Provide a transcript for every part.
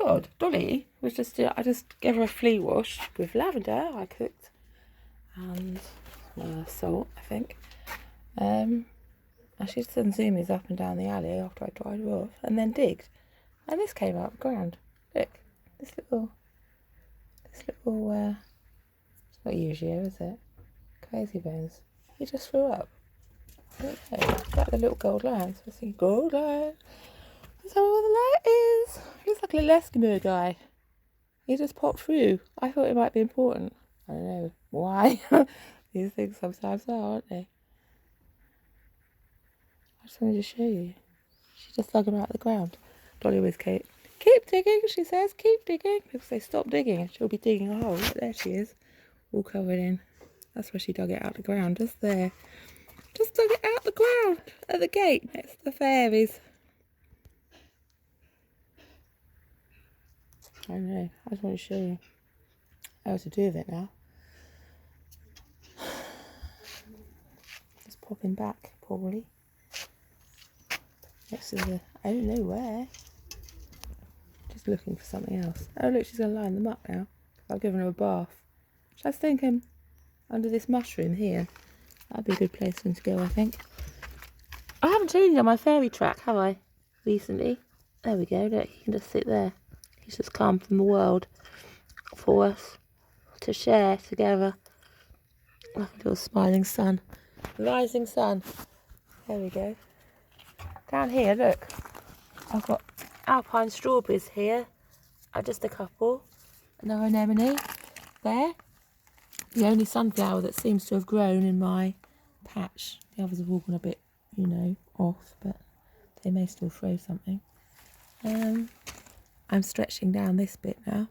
God, Dolly was I just gave her a flea wash with lavender I cooked and salt, I think. And she done zoomies up and down the alley after I dried her off, and then digged. And this came out of the ground. Look, this little, it's not Eugeo, is it? Crazy Bones. He just threw up. I don't know. It's like the little gold lion. So I see gold lion. That's how where the light is. He looks like a little Eskimo guy. He just popped through. I thought it might be important. I don't know why. These things sometimes are, aren't they? I just wanted to show you. She just dug him out of the ground. Dolly always keep digging, she says, keep digging. People say stop digging, she'll be digging a hole. Look, there she is, all covered in. That's where she dug it out of the ground, just there. Just dug it out the ground at the gate next to the fairies. I know, I just want to show you how to do with it now. Just popping back, probably. Next to the, I don't know where. Just looking for something else. Oh look, she's going to line them up now. I've given her a bath. Should I stick him under this mushroom here? That'd be a good place for him to go, I think. I haven't changed on my fairy track, have I? Recently. There we go, look, he can just sit there. He's just come from the world for us to share together. Like a little smiling sun. Rising sun. There we go. Down here, look. I've got alpine strawberries here. Just a couple. Another anemone there. The only sunflower that seems to have grown in my patch. The others have all gone a bit, you know, off, but they may still throw something. I'm stretching down this bit now.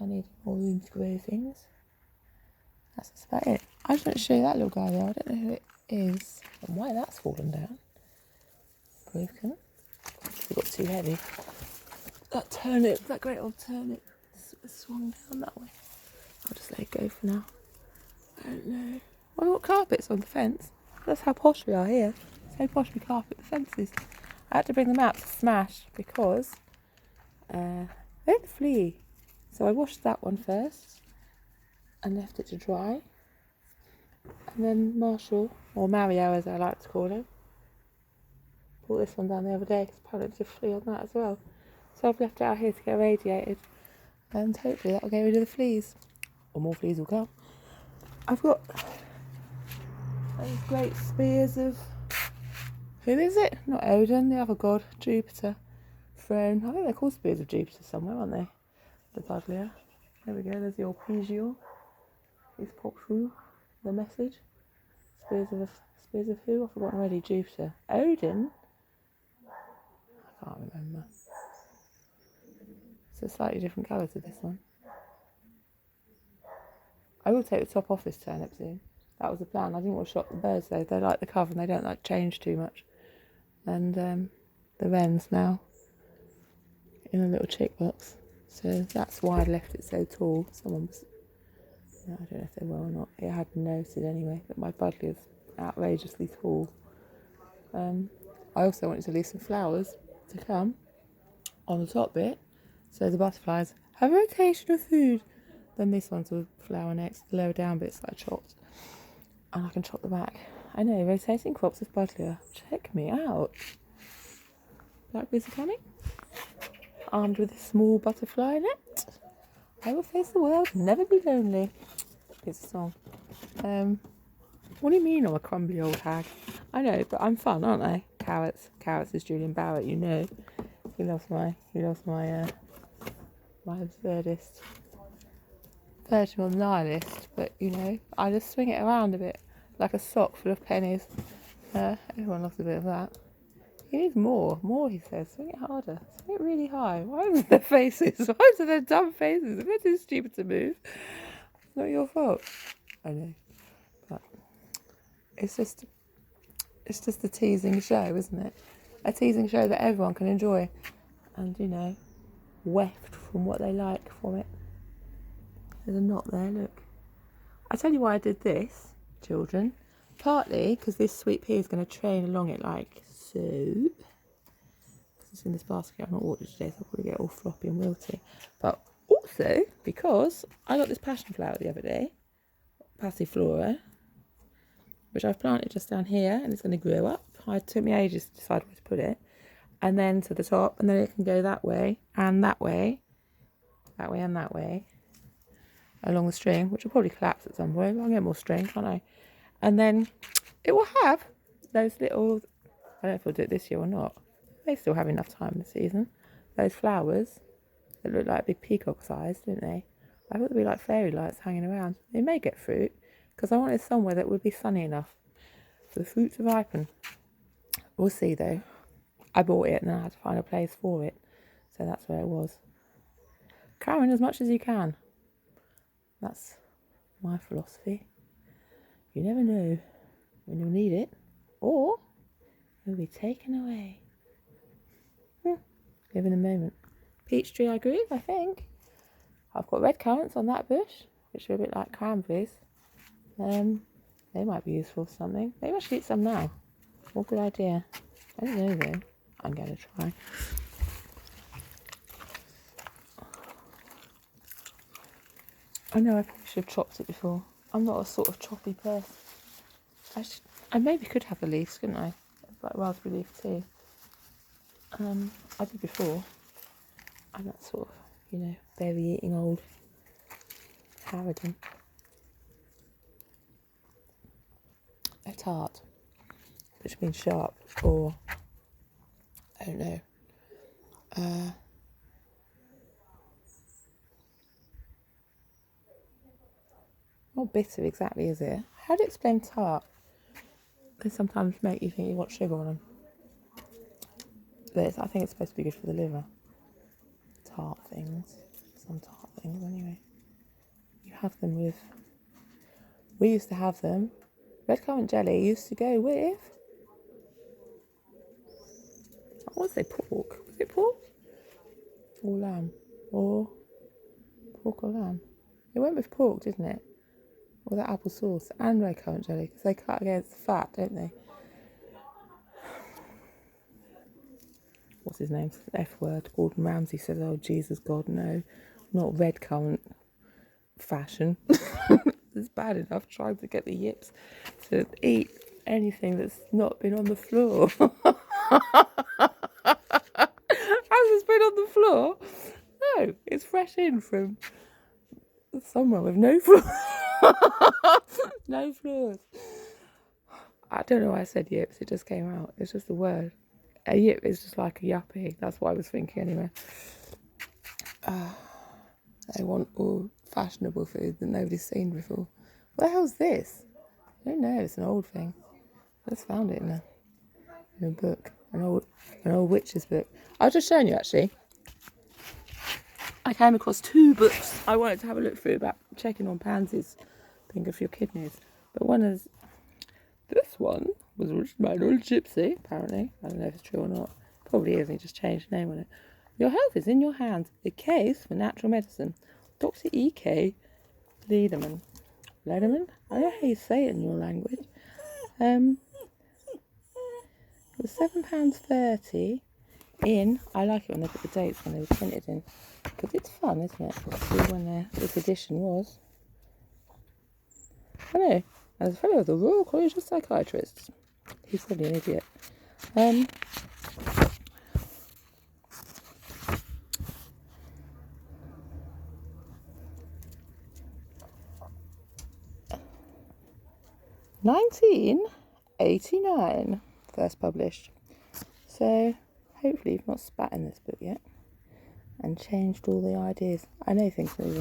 I need more room to grow things. That's about it. I just want to show you that little guy there. I don't know who it is and why that's fallen down. Broken. It got too heavy. That turnip, that great old turnip, swung down that way. I'll just let it go for now. I don't know. Well, I've got carpets on the fence. That's how posh we are here. So posh we carpet the fences. I had to bring them out to smash because they had a flea. So I washed that one first and left it to dry. And then Marshall, or Mario as I like to call him, brought this one down the other day because apparently there's a flea on that as well. So I've left it out here to get radiated and hopefully that'll get rid of the fleas. Or more fleas will come. I've got those great spears of, who is it? Not Odin, the other god, Jupiter. Throne. I think they're called spears of Jupiter somewhere, aren't they? The Buddleia. There we go, there's the arpeggio. He's popped through the message. Spears of who? I've forgotten already. Jupiter. Odin? I can't remember. It's a slightly different colour to this one. I will take the top off this turnip soon. That was the plan. I didn't want to shock the birds though. They like the cover and they don't like change too much. And the wrens now in a little chick box. So that's why I left it so tall. Someone was, I don't know if they were or not. It hadn't noted anyway, but my buddleia is outrageously tall. I also wanted to leave some flowers to come on the top bit. So the butterflies have a rotation of food. Then this one's a flower next, the lower down bits that I chopped. And I can chop the back. I know, rotating crops of buddleia. Check me out. Blackberries are coming. Armed with a small butterfly net. I will face the world, never be lonely. It's a song. What do you mean I'm a crumbly old hag? I know, but I'm fun, aren't I? Carrots. Carrots is Julian Barrett, you know. He loves my absurdist version on nihilist, but you know, I just swing it around a bit like a sock full of pennies. Everyone loves a bit of that. He needs more, he says. Swing it harder, swing it really high. Why are their faces? Why are their dumb faces? If they're too stupid to move, it's not your fault. I know, but it's just a teasing show, isn't it? A teasing show that everyone can enjoy and, you know, weft from what they like from it. There's a knot there, look. I tell you why I did this, children. Partly because this sweet pea is going to train along it like so. it's in this basket. I'm not watered today, so I'll probably get all floppy and wilty. But also because I got this passion flower the other day, Passiflora, which I've planted just down here, and it's going to grow up. It took me ages to decide where to put it, and then to the top, and then it can go that way and that way, that way and that way, along the string, which will probably collapse at some point. I'll get more string, can't I? And then it will have those little, I don't know if we'll do it this year or not. They still have enough time this season. Those flowers that look like big peacock's eyes, don't they? I thought they'd be like fairy lights hanging around. They may get fruit, because I wanted somewhere that would be sunny enough for the fruit to ripen. We'll see though. I bought it and then I had to find a place for it. So that's where it was. Carrying as much as you can. That's my philosophy. You never know when you'll need it, or it'll be taken away. Live in the moment. Peach tree I grew, I think. I've got red currants on that bush, which are a bit like cranberries. They might be useful for something. Maybe I should eat some now. What a good idea. I don't know though. I'm going to try. I know I probably should have chopped it before. I'm not a sort of choppy person. I maybe could have the leaves, couldn't I? Like raspberry leaf too. I did before. I'm that sort of, berry eating old harridan. They're tart, which means sharp, or I don't know. Not bitter exactly, is it? How do you explain tart? They sometimes make you think you want sugar on them. But I think it's supposed to be good for the liver. Tart things. Some tart things anyway. You have them with... We used to have them. Red currant jelly used to go with... What was it? Pork? Was it pork? Or lamb? Or pork or lamb? It went with pork, didn't it? Or that apple sauce and red currant jelly, because they cut against the fat, don't they? What's his name? F word. Gordon Ramsay says, "Oh Jesus God, no, not red currant fashion." It's bad enough trying to get the yips to eat anything that's not been on the floor. Has it's been on the floor? No, it's fresh in from somewhere with no floor. No floors. I don't know why I said yips, it just came out. It's just a word. A yip is just like a yuppie. That's what I was thinking anyway. They want all fashionable food that nobody's seen before. What the hell's this? I don't know, it's an old thing. I just found it in a book. An old witch's book. I was just showing you actually. I came across 2 books I wanted to have a look through about checking on pansies, being good for your kidneys. But this one was written by an old gypsy, apparently. I don't know if it's true or not. Probably is, he just changed the name on it. Your health is in your hands. A case for natural medicine. Dr. E.K. Lederman. Lederman? I don't know how you say it in your language. It was £7.30 in. I like it when they put the dates when they were printed in, because it's fun, isn't it? To see when this edition was. I know. As a fellow of the Royal College of Psychiatrists. He's probably an idiot. 1989, first published. So hopefully you've not spat in this book yet and changed all the ideas. I know things move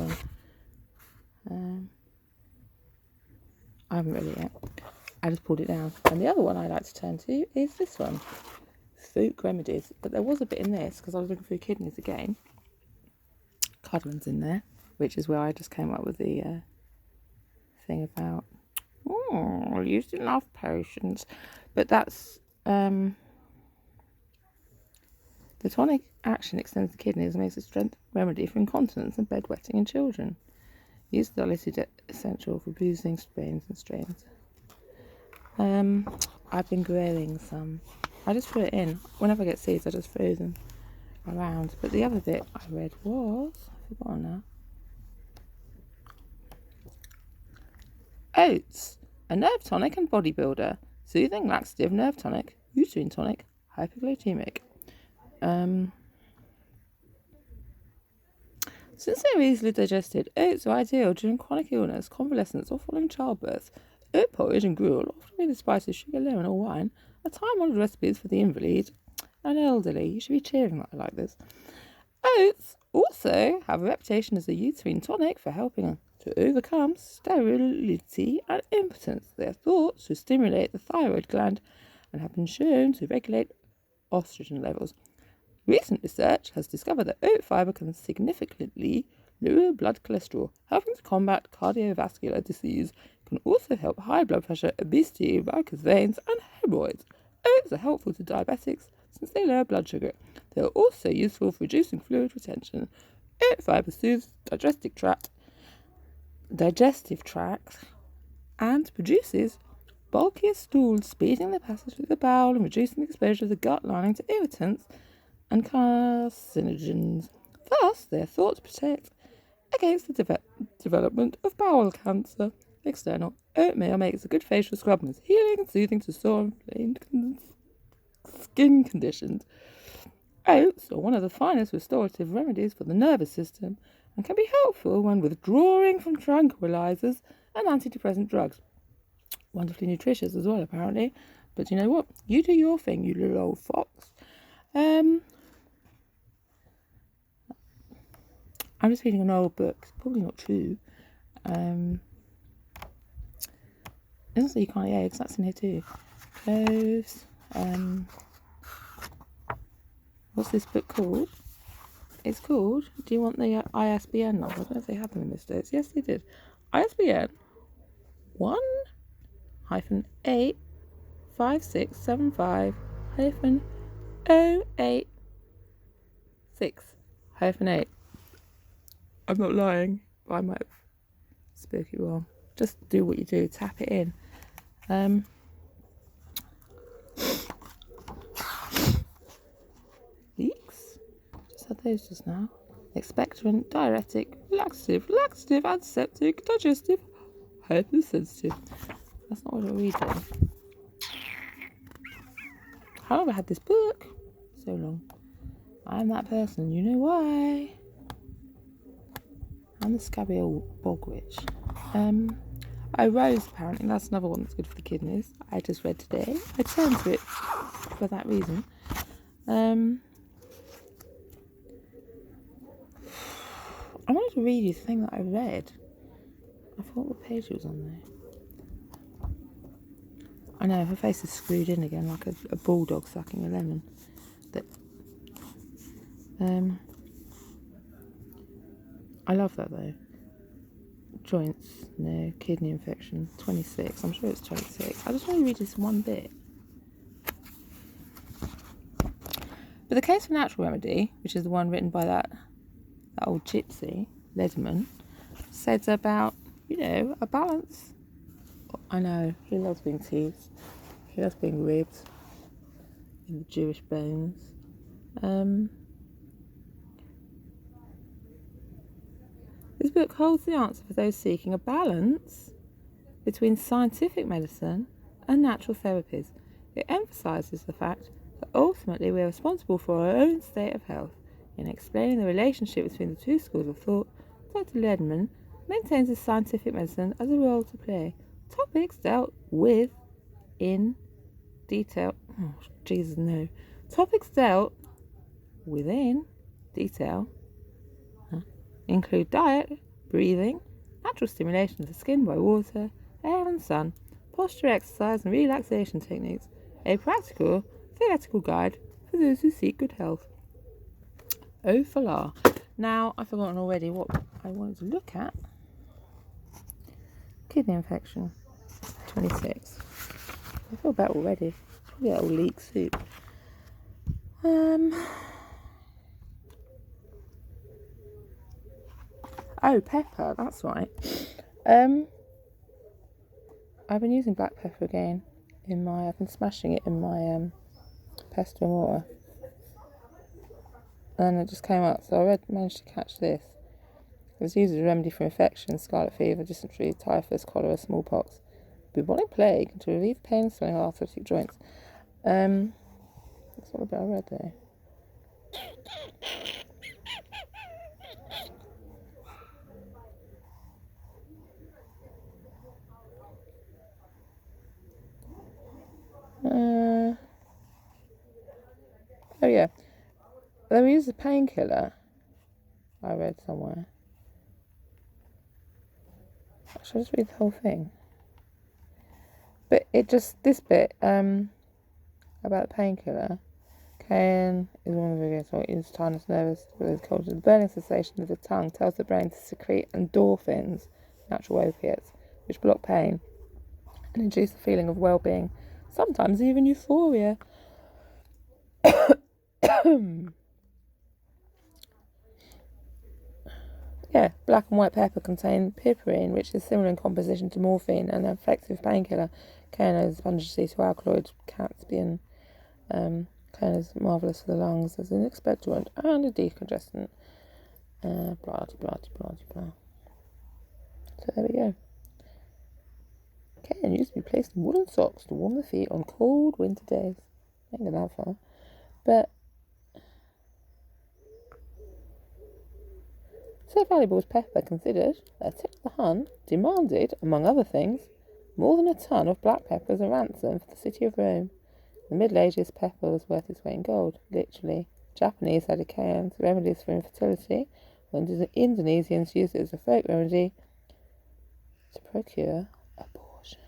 on. I haven't read it yet. I just pulled it down. And the other one I like to turn to is this one, Folk Remedies. But there was a bit in this because I was looking for kidneys again. Cudman's in there, which is where I just came up with the thing about used enough potions. But that's the tonic action extends the kidneys and makes a strength remedy for incontinence and bedwetting in children. Use the illicit essential for bruising, sprains and strains. I've been growing some. I just put it in. Whenever I get seeds, I just throw them around. But the other bit I read was, I've forgotten now. Oats, a nerve tonic and bodybuilder. Soothing, laxative, nerve tonic, uterine tonic, hypoglycemic. Since they're easily digested, oats are ideal during chronic illness, convalescence, or following childbirth. Oat porridge and gruel, often with the spices sugar, lemon, or wine, are time-honoured recipes for the invalid and elderly. You should be cheering that I like this. Oats also have a reputation as a uterine tonic for helping to overcome sterility and impotence. They are thought to stimulate the thyroid gland and have been shown to regulate estrogen levels. Recent research has discovered that oat fibre can significantly lower blood cholesterol, helping to combat cardiovascular disease. It can also help high blood pressure, obesity, varicose veins, and hemorrhoids. Oats are helpful to diabetics since they lower blood sugar. They are also useful for reducing fluid retention. Oat fibre soothes digestive tract and produces bulkier stools, speeding the passage through the bowel and reducing the exposure of the gut lining to irritants and carcinogens. Thus, they are thought to protect against the development of bowel cancer. External oatmeal makes a good facial scrub and is healing and soothing to sore and inflamed skin conditions. Oats are one of the finest restorative remedies for the nervous system and can be helpful when withdrawing from tranquilizers and antidepressant drugs. Wonderfully nutritious as well, apparently. But you know what? You do your thing, you little old fox. I'm just reading an old book. It's probably not true. It doesn't say you can't eat eggs. That's in here too. Cloves. What's this book called? It's called, do you want the ISBN number? I don't know if they have them in this days. Yes, they did. ISBN 1-85675-086-8. I'm not lying, but I might have spoke it wrong. Just do what you do, tap it in. Leeks? Just had those just now. Expectorant, diuretic, laxative, antiseptic, digestive, hypersensitive. That's not what I read there. How long have I had this book? So long. I'm that person, you know why? I'm the scabby old bog witch. Rose, apparently, that's another one that's good for the kidneys. I just read today. I turned to it for that reason. I wanted to read you the thing that I read. I forgot what page it was on there. I know, her face is screwed in again like a bulldog sucking a lemon. I love that though. Joints, no, kidney infection, 26. I'm sure it's 26. I just want to read this one bit. But the case for natural remedy, which is the one written by that old gypsy, Lederman, says about, a balance. I know, he loves being teased. He loves being ribbed in the Jewish bones. This book holds the answer for those seeking a balance between scientific medicine and natural therapies. It emphasises the fact that ultimately we are responsible for our own state of health. In explaining the relationship between the two schools of thought, Dr. Lederman maintains that scientific medicine has a role to play. Topics dealt with in detail. Oh, Jesus, no. Topics dealt within detail include diet, breathing, natural stimulation of the skin by water, air and sun, posture exercise and relaxation techniques, a practical, theoretical guide for those who seek good health. Oh, Falah. Now, I've forgotten already what I wanted to look at. Kidney infection, 26. I feel better already. Probably that old leek soup. Oh, pepper, that's right. I've been using black pepper again I've been smashing it in my pestle and water. And it just came up. So I managed to catch this. It was used as a remedy for infections, scarlet fever, dysentery, typhus, cholera, smallpox, bubonic plague, to relieve pain and swelling of arthritic joints. That's all the bit I read there. Oh yeah, they were used as a painkiller. I read somewhere. Should I just read the whole thing? But this bit about the painkiller. Cayenne is one of the biggest is sinus nervous with cold. The burning sensation of the tongue tells the brain to secrete endorphins, natural opiates, which block pain and induce a feeling of well-being, sometimes even euphoria. Yeah, black and white pepper contain piperine, which is similar in composition to morphine and an effective painkiller. Cayenne is pungency to alkaloid, catspian. Cayenne is marvellous for the lungs as an expectorant and a decongestant. Blah, blah, blah, blah, blah. So there we go. Cayenne used to be placed in woolen socks to warm the feet on cold winter days. I ain't go that far. But so valuable was pepper considered that the Hun demanded, among other things, more than a ton of black pepper as a ransom for the city of Rome. In the Middle Ages, pepper was worth its weight in gold, literally. Japanese added cayenne to remedies for infertility, while Indonesians used it as a folk remedy to procure abortion.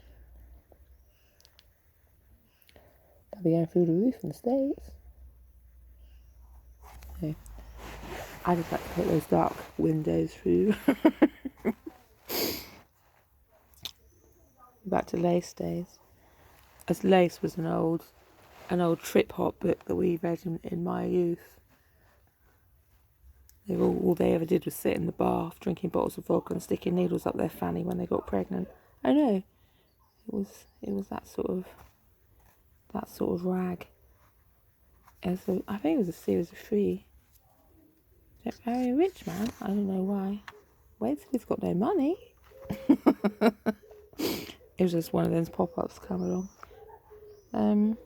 That'll be going through the roof in the States. Okay. I just like to put those dark windows through. Back to Lace days. As Lace was an old trip hop book that we read in my youth. All they ever did was sit in the bath, drinking bottles of vodka and sticking needles up their fanny when they got pregnant. I know, it was that sort of rag. And so I think it was a series of 3. Don't marry a rich man. I don't know why. Wait till he's got no money. It was just one of those pop-ups come along.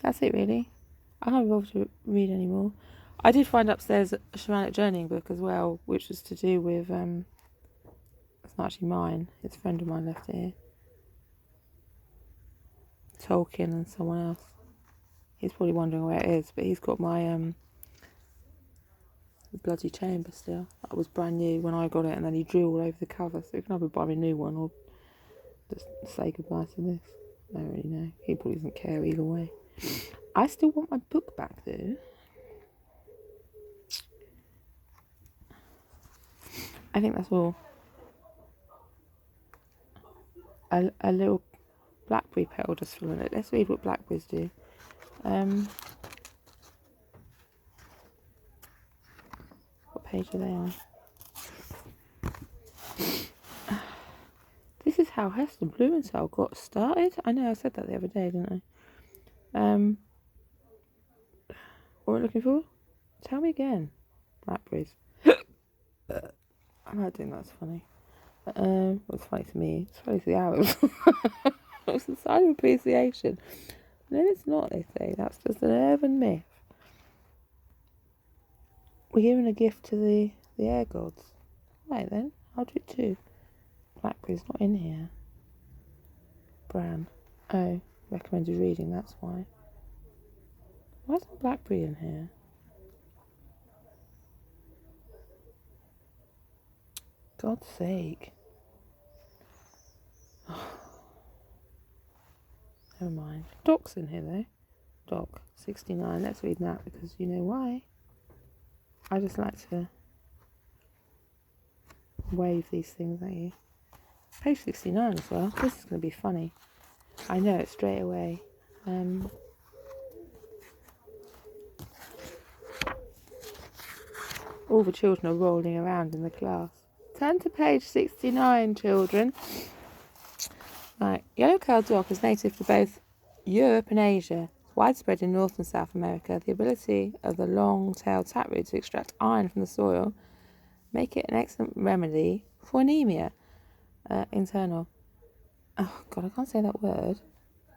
That's it really. I can't be bothered to read anymore. I did find upstairs a shamanic journeying book as well, which was to do with it's not actually mine, it's a friend of mine left it here. Tolkien and someone else. He's probably wondering where it is, but he's got my bloody chamber still. That was brand new when I got it, and then he drew all over the cover, so you can either buy me a new one or just say goodbye to this. I don't really know. He probably doesn't care either way. I still want my book back though. I think that's all. A little blackberry petal just for a minute. Let's read what blackberries do. What page are they on? This is how Heston Blumenthal got started. I know I said that the other day, didn't I? What are we looking for? Tell me again. Blackberries. I'm not doing that's funny. What's funny to me? It's funny to the Arabs. It's a sign of appreciation. No, it's not, they say. That's just an urban myth. We're giving a gift to the air gods. Right then, I'll do it too. Blackberry's not in here. Bran. Oh, recommended reading, that's why. Why isn't blackberry in here? God's sake. Never mind. Doc's in here though. Doc 69. Let's read that because you know why. I just like to wave these things at you. Page 69 as well. This is going to be funny. I know it straight away. All the children are rolling around in the class. Turn to page 69, children. Right, Yellow-curled dock is native to both Europe and Asia. It's widespread in North and South America. The ability of the long-tailed taproot to extract iron from the soil make it an excellent remedy for anemia. Internal. Oh God, I can't say that word.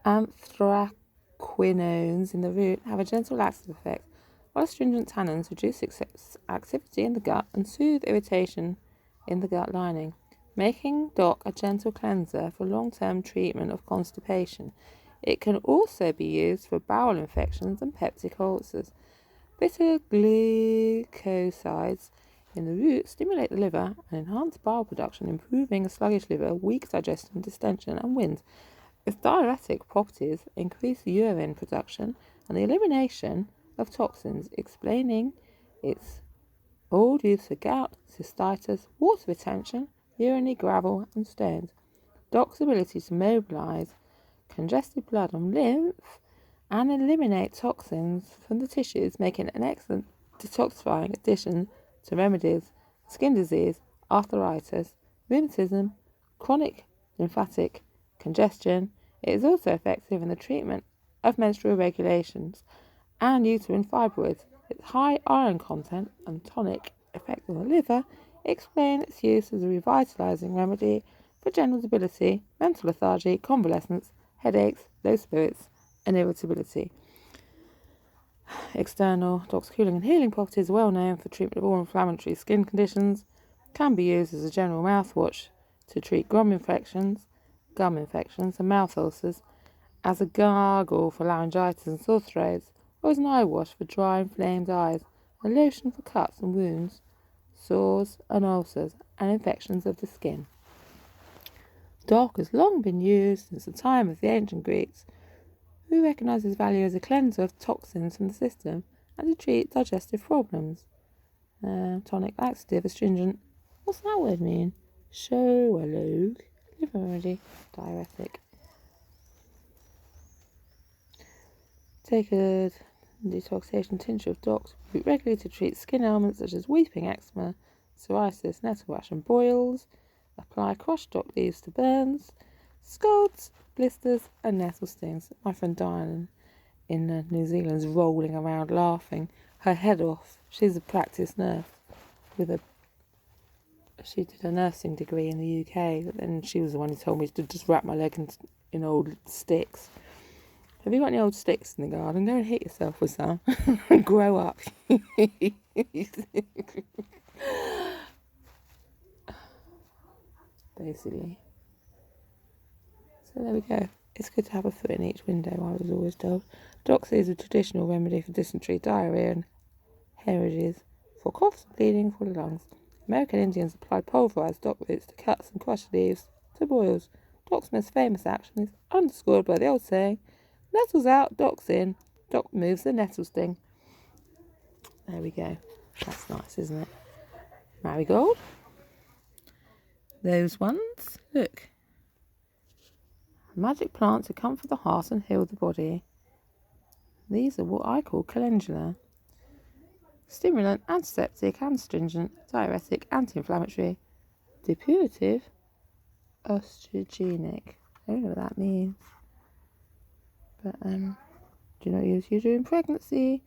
Anthraquinones in the root have a gentle laxative effect, while astringent tannins reduce activity in the gut and soothe irritation in the gut lining, making dock a gentle cleanser for long-term treatment of constipation. It can also be used for bowel infections and peptic ulcers. Bitter glucosides in the root stimulate the liver and enhance bile production, improving a sluggish liver, weak digestion, distension, and wind. Its diuretic properties increase urine production and the elimination of toxins, explaining its old use for gout, cystitis, water retention, urinary gravel, and stones. Dock's ability to mobilize congested blood and lymph and eliminate toxins from the tissues, making it an excellent detoxifying addition to remedies skin disease, arthritis, rheumatism, chronic lymphatic congestion. It is also effective in the treatment of menstrual irregularities and uterine fibroids. Its high iron content and tonic effect on the liver explain its use as a revitalising remedy for general debility, mental lethargy, convalescence, headaches, low spirits, and irritability. External. Dock's cooling and healing properties are well known for treatment of all inflammatory skin conditions. Can be used as a general mouthwash to treat gum infections, and mouth ulcers, as a gargle for laryngitis and sore throats, or as an eye wash for dry, inflamed eyes, a lotion for cuts and wounds, sores and ulcers, and infections of the skin. Dock has long been used since the time of the ancient Greeks, who recognised its value as a cleanser of toxins from the system and to treat digestive problems. Tonic, laxative, astringent. What's that word mean? Shoalog, liver remedy, diuretic. Take a detoxification tincture of Dock's root regularly to treat skin ailments such as weeping eczema, psoriasis, nettle rash, and boils. Apply crushed dock leaves to burns, scalds, blisters, and nettle stings. My friend Diane in New Zealand is rolling around laughing her head off. She's a practice nurse she did a nursing degree in the UK, but then she was the one who told me to just wrap my leg in old sticks. Have you got any old sticks in the garden? Go and hit yourself with some and grow up. Basically. So there we go. It's good to have a foot in each window, I was always told. Dock is a traditional remedy for dysentery, diarrhea, and hemorrhages, for coughs and bleeding for the lungs. American Indians applied pulverized dock roots to cuts and crushed leaves to boils. Dock's most famous action is underscored by the old saying, nettles out, Dock's in. Dock removes the nettle sting. There we go. That's nice, isn't it? Marigold. Those ones. Look. Magic plants to comfort the heart and heal the body. These are what I call calendula. Stimulant, antiseptic, astringent, diuretic, anti-inflammatory, depurative, oestrogenic. I don't know what that means. But do you not use you during pregnancy?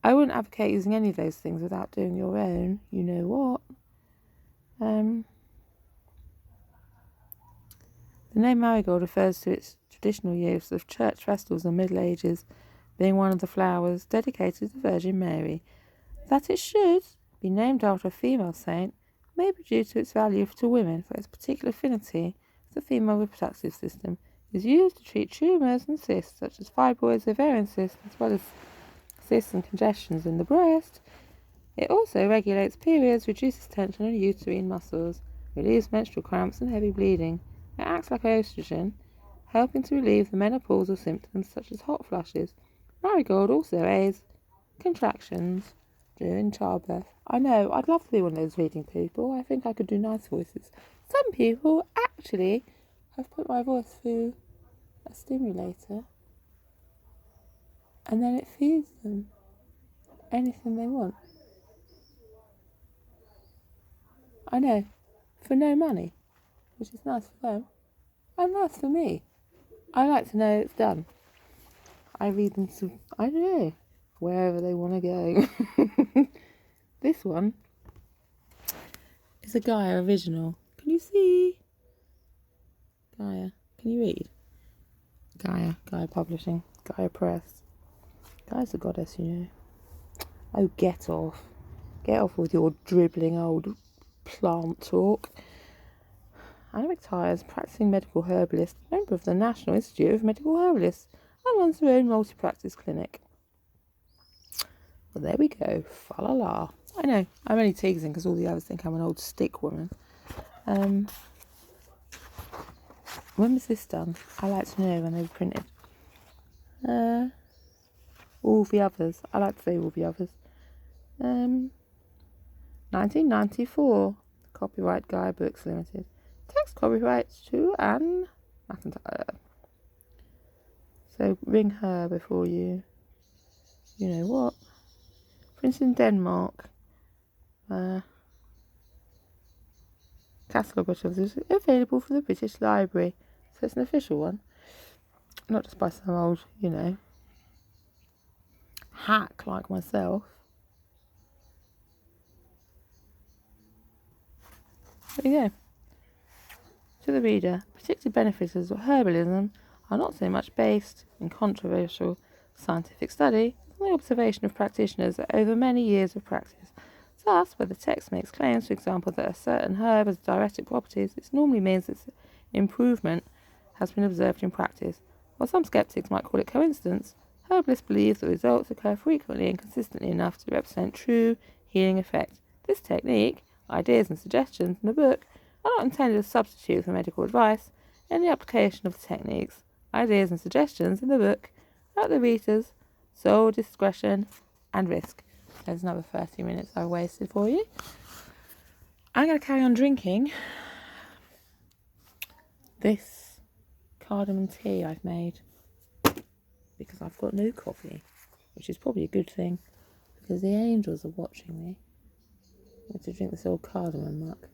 I wouldn't advocate using any of those things without doing your own. You know what? The name marigold refers to its traditional use of church festivals in the Middle Ages, being one of the flowers dedicated to the Virgin Mary. That it should be named after a female saint may be due to its value to women, for its particular affinity with the female reproductive system. It is used to treat tumours and cysts such as fibroids, ovarian cysts, as well as cysts and congestions in the breast. It also regulates periods, reduces tension in uterine muscles, relieves menstrual cramps and heavy bleeding. It acts like estrogen, helping to relieve the menopausal symptoms such as hot flushes. Marigold also aids contractions during childbirth. I know, I'd love to be one of those reading people. I think I could do nice voices. Some people actually have put my voice through a stimulator and then it feeds them anything they want. I know, for no money, which is nice for them and nice for me. I like to know it's done. I read them to, I don't know, wherever they want to go. This one is a Gaia original. Can you see? Gaia. Can you read? Gaia Publishing, Gaia Press. Gaia's a goddess, you know. Oh, get off. Get off with your dribbling old plant talk. Anna McTyers, practicing medical herbalist, member of the National Institute of Medical Herbalists, and runs her own multi-practice clinic. Well, there we go. Fa la la. I know, I'm only teasing because all the others think I'm an old stick woman. When was this done? I like to know when they were printed. All the others. I like to say all the others. 1994. Copyright Gaia Books Limited. Text copyrights to Anne McIntyre. So ring her before you know what. Prince in Denmark. Catalogue of is available from the British Library. So it's an official one. Not just by some old, you know, hack like myself. There you go. To the reader, predicted benefits of herbalism are not so much based in controversial scientific study as on the observation of practitioners over many years of practice. Thus, where the text makes claims, for example, that a certain herb has diuretic properties, this normally means that improvement has been observed in practice. While some skeptics might call it coincidence, herbalists believe the results occur frequently and consistently enough to represent true healing effect. This technique, ideas and suggestions in the book, are not intended as substitute for medical advice, and the application of the techniques, ideas and suggestions in the book are at the reader's sole discretion and risk. There's another 30 minutes I've wasted for you. I'm going to carry on drinking this cardamom tea I've made because I've got no coffee, which is probably a good thing because the angels are watching me. I'm going to drink this old cardamom muck.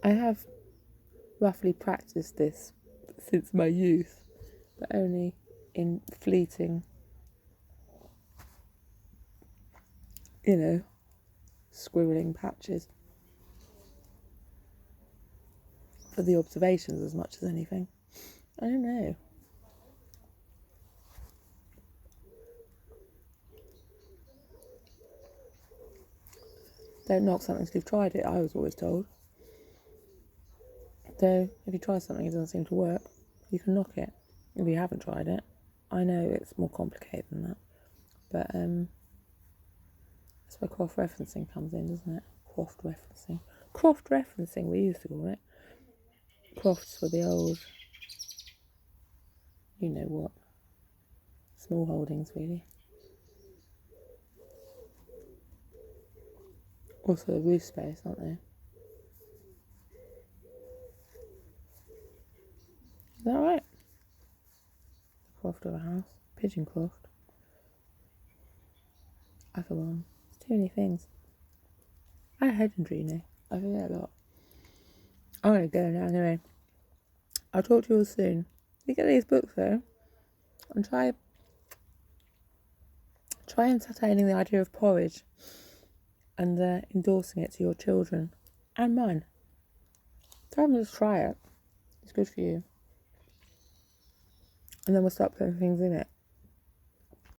I have roughly practiced this since my youth, but only in fleeting, you know, scribbling patches for the observations as much as anything. I don't know. Don't knock something till you've tried it, I was always told. So if you try something it doesn't seem to work, you can knock it if you haven't tried it. I know it's more complicated than that, but that's where cross-referencing comes in, doesn't it? Croft-referencing, we used to call it. Crofts were the old, you know what, small holdings really. Also a roof space, aren't they? Is that right? The croft of a house. Pigeon croft. I forgot. There's too many things. I had a dream. I forget a lot. I'm going to go now anyway. I'll talk to you all soon. You get these books though, and try entertaining the idea of porridge and endorsing it to your children and mine. Tell them to try it. It's good for you. And then we'll start putting things in it.